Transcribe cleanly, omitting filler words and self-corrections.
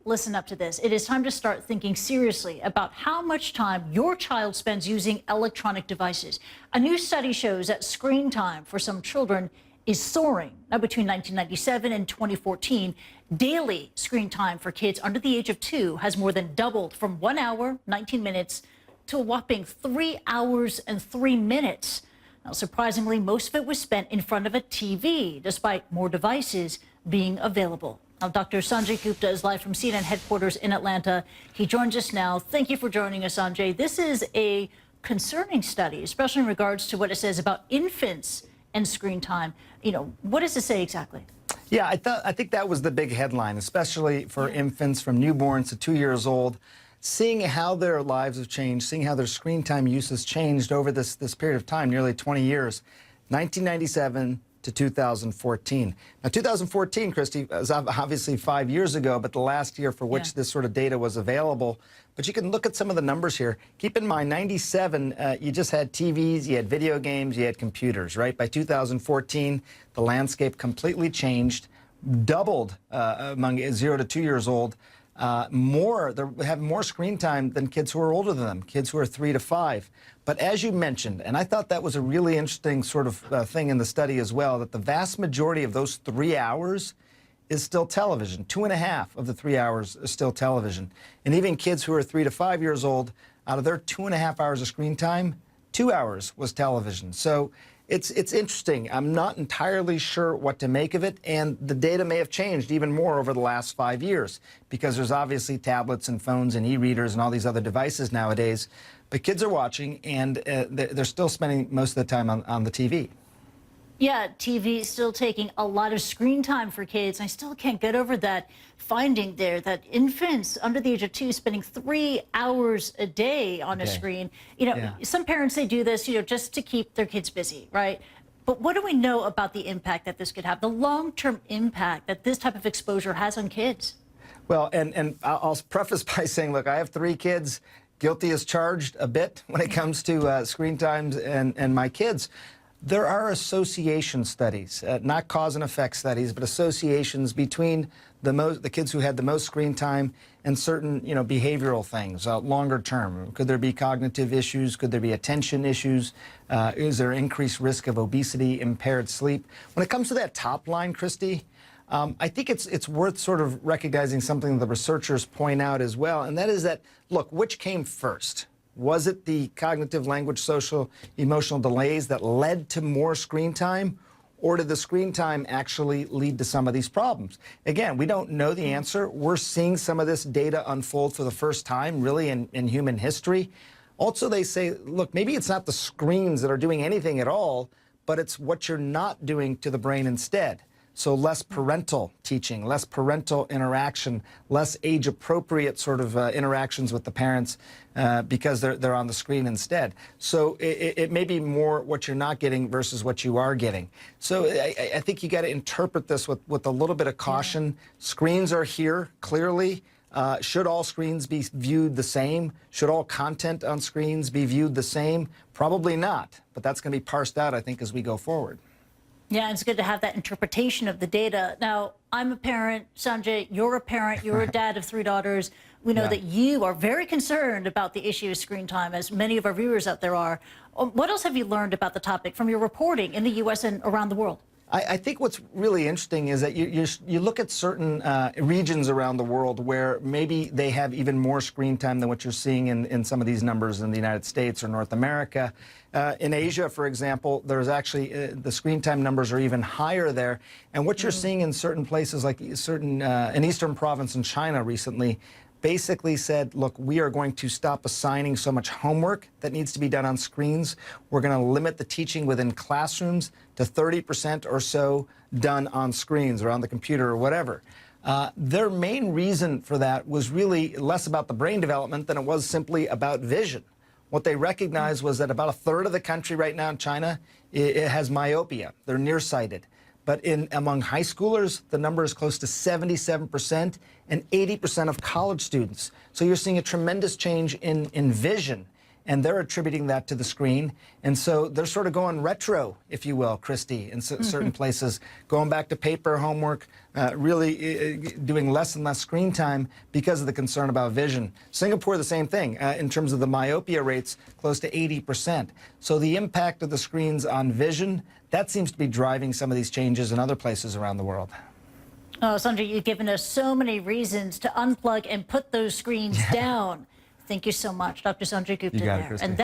listen up to this. It is time to start thinking seriously about how much time your child spends using electronic devices. A new study shows that screen time for some children is soaring. Now, between 1997 and 2014, daily screen time for kids under the age of 2 has more than doubled from 1 hour, 19 minutes to a whopping 3 hours and 3 minutes. Now, surprisingly, most of it was spent in front of a TV, despite more devices being available. Now, Dr. Sanjay Gupta is live from CNN headquarters in Atlanta. He joins us now. Thank you for joining us, Sanjay. This is a concerning study, especially in regards to what it says about infants and screen time. You know, what does it say exactly? Yeah, I think that was the big headline, especially for infants from newborns to 2 years old. Seeing how their lives have changed, seeing how their screen time use has changed over this period of time, nearly 20 years, 1997 to 2014. Now, 2014, Kristie, was obviously 5 years ago, but the last year for which this sort of data was available. But you can look at some of the numbers here. Keep in mind, 97, you just had TVs, you had video games, you had computers, right? By 2014, the landscape completely changed, doubled among 0 to 2 years old. They have more screen time than kids who are older than them, kids who are 3 to 5. But as you mentioned, and I thought that was a really interesting sort of thing in the study as well, that the vast majority of those 3 hours is still television. 2.5 of the 3 hours is still television. And even kids who are 3 to 5 years old, out of their 2.5 hours of screen time, 2 hours was television. So it's interesting. I'm not entirely sure what to make of it, and the data may have changed even more over the last 5 years, because there's obviously tablets and phones and e-readers and all these other devices nowadays. But kids are watching, and they're still spending most of the time on the TV. Yeah, TV is still taking a lot of screen time for kids. I still can't get over that finding there that infants under the age of 2 spending 3 hours a day on a screen. You know, some parents, they do this, you know, just to keep their kids busy, right? But what do we know about the impact that this could have, the long-term impact that this type of exposure has on kids? Well, and I'll preface by saying, look, I have 3 kids. Guilty as charged a bit when it comes to screen times and my kids. There are association studies, not cause and effect studies, but associations between the kids who had the most screen time and certain, you know, behavioral things, longer term. Could there be cognitive issues? Could there be attention issues? Is there increased risk of obesity, impaired sleep? When it comes to that top line, Kristie, I think it's worth sort of recognizing something the researchers point out as well, and that is that, look, which came first? Was it the cognitive, language, social, emotional delays that led to more screen time? Or did the screen time actually lead to some of these problems? Again, we don't know the answer. We're seeing some of this data unfold for the first time, really, in human history. Also, they say, look, maybe it's not the screens that are doing anything at all, but it's what you're not doing to the brain instead. So less parental teaching, less parental interaction, less age-appropriate sort of interactions with the parents because they're on the screen instead. So it may be more what you're not getting versus what you are getting. So I think you got to interpret this with a little bit of caution. Screens are here, clearly. Should all screens be viewed the same? Should all content on screens be viewed the same? Probably not, but that's going to be parsed out, I think, as we go forward. Yeah, it's good to have that interpretation of the data. Now, I'm a parent, Sanjay, you're a parent, you're a dad of 3 daughters. We know that you are very concerned about the issue of screen time, as many of our viewers out there are. What else have you learned about the topic from your reporting in the U.S. and around the world? I think what's really interesting is that you look at certain regions around the world where maybe they have even more screen time than what you're seeing in some of these numbers in the United States or North America. In Asia, for example, there's actually the screen time numbers are even higher there. And what you're seeing in certain places, like an eastern province in China recently, basically said, look, we are going to stop assigning so much homework that needs to be done on screens. We're going to limit the teaching within classrooms to 30% or so done on screens or on the computer or whatever. Their main reason for that was really less about the brain development than it was simply about vision. What they recognized was that about 1/3 of the country right now in China, it has myopia. They're nearsighted. But among high schoolers, the number is close to 77% and 80% of college students. So you're seeing a tremendous change in vision. and they're attributing that to the screen. And so they're sort of going retro, if you will, Kristie, in certain places, going back to paper homework, really doing less and less screen time because of the concern about vision. Singapore, the same thing, in terms of the myopia rates, close to 80%. So the impact of the screens on vision, that seems to be driving some of these changes in other places around the world. Oh, Sanjay, you've given us so many reasons to unplug and put those screens down. Thank you so much, Dr. Sanjay Gupta. You got it, Kristie.